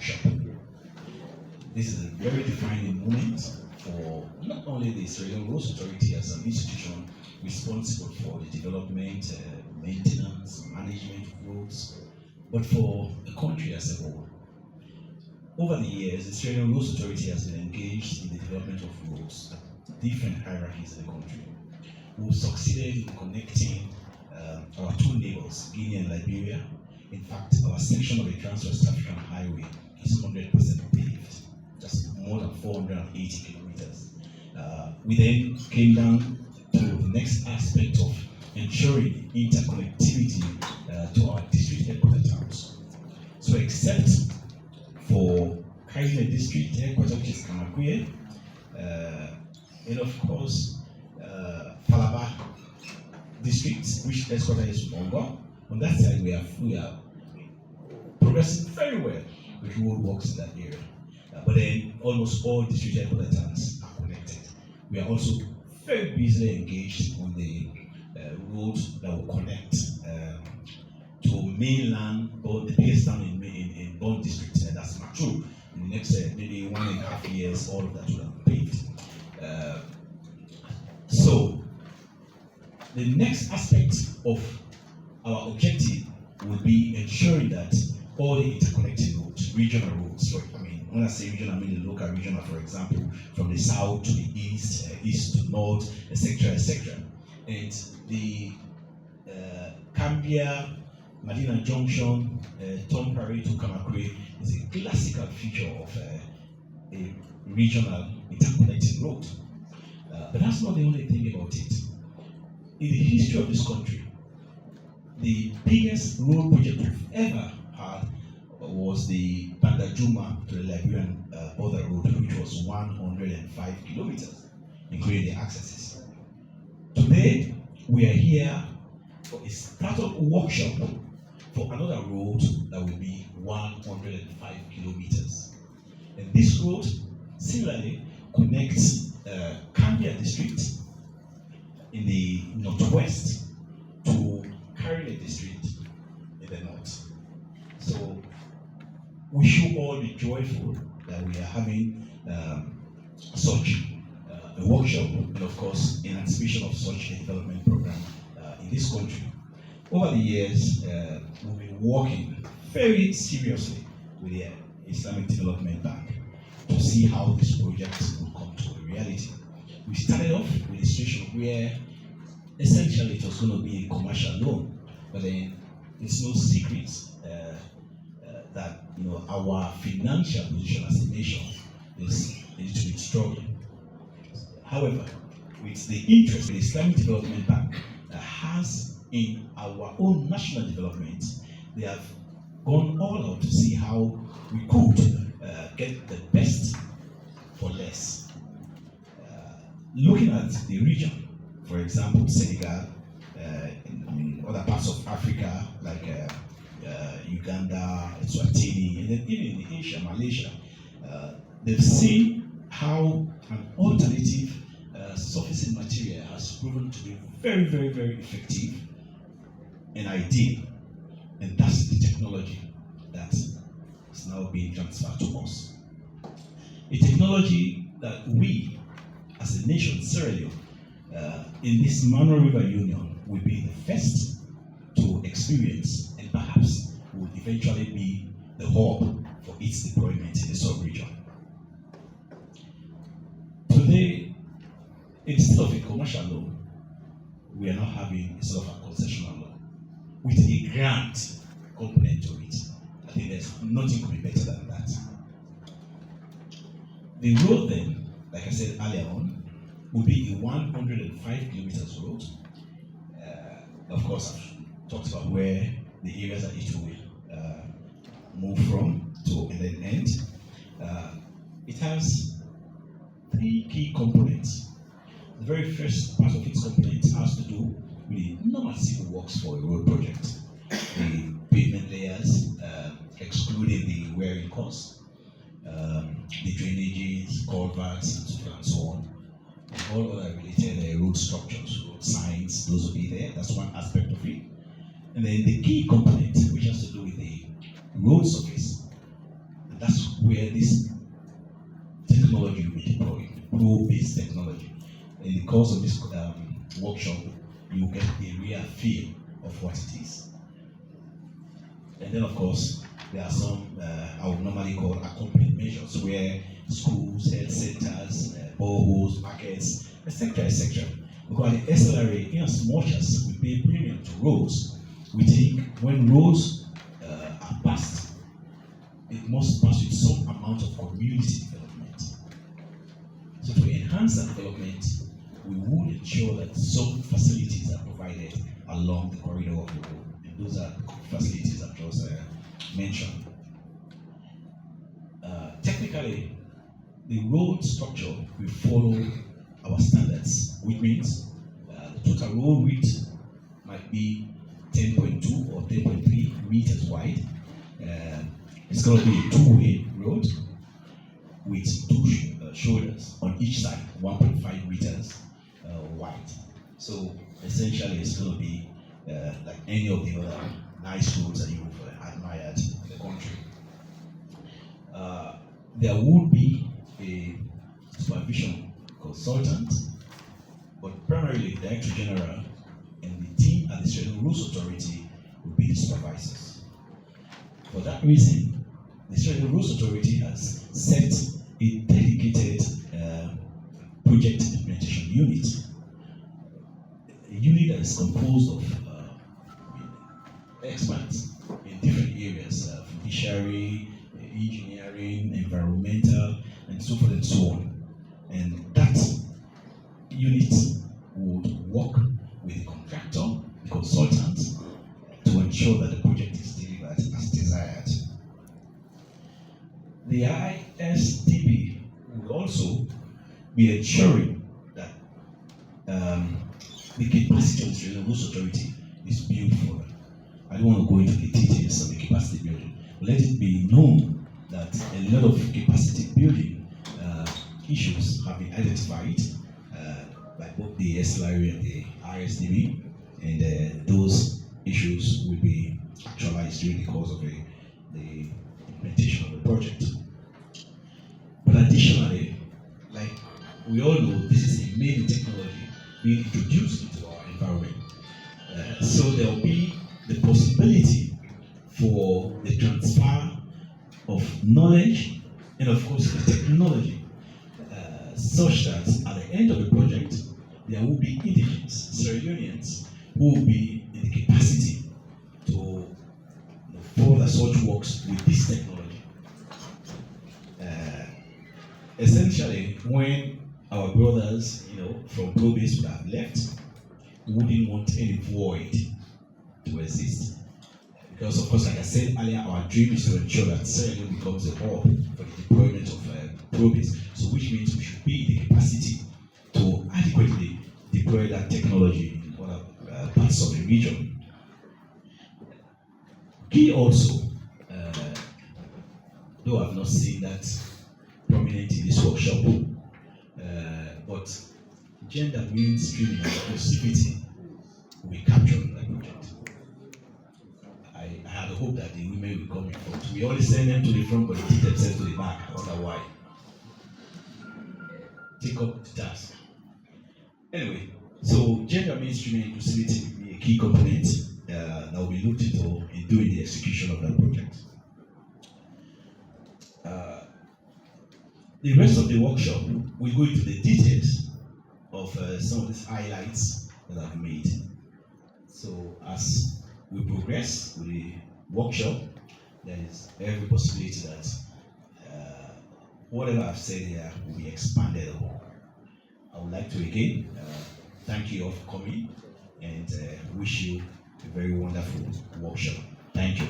workshop. This is a very defining moment for not only the Sierra Leone Roads Authority as an institution responsible for the development, maintenance, management of roads, but for the country as a whole. Over the years, the Sierra Leone Roads Authority has been engaged in the development of roads at different hierarchies in the country. We've succeeded in connecting our two neighbors, Guinea and Liberia. In fact, our section of the Trans-West African Highway is 100% paved, just more than 480 kilometers. We then came down to the next aspect of ensuring interconnectivity to our district headquarters towns. So except for Kamakwie district headquarters, which is Kamakwie, and of course, Falaba district, which headquarters is Mongo. On that side, we are progressing very well with road works in that area. But then almost all district headquarters towns are connected. We are also very busily engaged on the road that will connect to mainland, or the biggest town in Bon district, and that's Matru. In the next maybe 1.5 years, all of that will have been paved. So the next aspect of our objective will be ensuring that all the interconnected roads, regional roads, when I say regional, I mean the local regional, for example, from the south to the east, east to north, etc., etc. And the Kambia-Madina junction, Tomparie to Kamakwie is a classical feature of a regional interconnected road. But that's not the only thing about it. In the history of this country, the biggest road project we've ever had was the Bandajuma to the Liberian border road, which was 105 kilometers, including the accesses. Today, we are here for a startup workshop for another road that will be 105 kilometers. And this road, similarly, connects Kambia district in the northwest to Karile district in the north. So we should all be joyful that we are having such a workshop, and of course in anticipation of such a development program in this country. Over the years, we've been working very seriously with the Islamic Development Bank to see how this project will come to a reality. We started off with a situation where essentially it was going to be a commercial loan, but then it's no secret that our financial position as a nation is a little bit struggling. However, with the interest the Islamic Development Bank has in our own national development, they have gone all out to see how we could get the best for less. Looking at the region, for example, Senegal, other parts of Africa like Uganda, Eswatini, and then even in Asia, Malaysia, they've seen how an alternative surfacing material has proven to be very, very, very effective and ideal. And that's the technology that is now being transferred to us. A technology that we, as a nation, Sierra Leone, in this Mano River Union, will be the first to experience, and perhaps will eventually be the hub for its deployment in the sub-region. Today, instead of a commercial loan, we are now having a sort of a concessional loan with a grant component to it. I think there's nothing could be better than that. The road then, like I said earlier on, will be a 105 kilometers road. Of course, I've talked about where the areas that it will move from to and then end. It has three key components. The very first part of its component has to do with the normal civil works for a road project. The pavement layers, excluding the wearing costs, the drainages, culverts, and so on. All other related road structures, road signs, those will be there. That's one aspect of it. And then the key component, which has to do with the road surface, that's where this technology will be deployed, pro-based technology. In the course of this workshop, you will get a real feel of what it is. And then, of course, there are some I would normally call accompanying measures where schools, health centers, boreholes, markets, etc., etc. Because the SLRA, in as much as we pay premium to roads, we think when roads are passed, it must pass with some amount of community development. So to enhance that development, we would ensure that some facilities are provided along the corridor of the road. And those are facilities I've just mentioned. Technically, the road structure will follow our standards, which means the total road width might be 10.2 or 10.3 meters wide. It's going to be a two-way road with two shoulders on each side, 1.5 meters wide. So essentially, it's going to be like any of the other nice roads that you've admired in the country. There would be a supervision consultant, but primarily the Director General and the team at the Sierra Rules Authority will be the supervisors. For that reason, the Sierra Rules Authority has set a dedicated project implementation unit, a unit that is composed of experts in different areas, fishery, engineering, environmental, and so forth and so on. And that unit would work with the contractor, the consultant, to ensure that the project is delivered as desired. The ISDB will also be ensuring that the capacity of the Sierra Rules Authority is built for. I don't want to go into the details of the capacity building. Let it be known that a lot of capacity building issues have been identified by both the SLRA and the ISDB, and those issues will be actualized during the course of the implementation of the project. But additionally, like we all know, this is a main technology being introduced into our environment. So there will be the possibility for the transfer of knowledge and, of course, the technology, such that at the end of the project, there will be indigenous Sierra Leoneans who will be in the capacity to further such works with this technology. Essentially, when our brothers, from Probase would have left, we wouldn't want any void to exist. Because, of course, like I said earlier, our dream is to ensure that Sierra Leone becomes a hub for the deployment of Probase. So, which means we should be in the capacity to adequately deploy that technology in other parts of the region. Key also, though I've not seen that prominent in this workshop, but gender mainstreaming and inclusivity will be captured in that project. I had a hope that the women will come in front. We only send them to the front, but they take themselves to the back. I wonder why. Take up the task. Anyway, so gender mainstreaming and inclusivity will be a key component that will be looked into in doing the execution of that project. The rest of the workshop will go into the details of some of these highlights that I've made. So as we progress with the workshop, there is every possibility that whatever I've said here will be expanded upon. I would like to again thank you all for coming and wish you a very wonderful workshop. Thank you.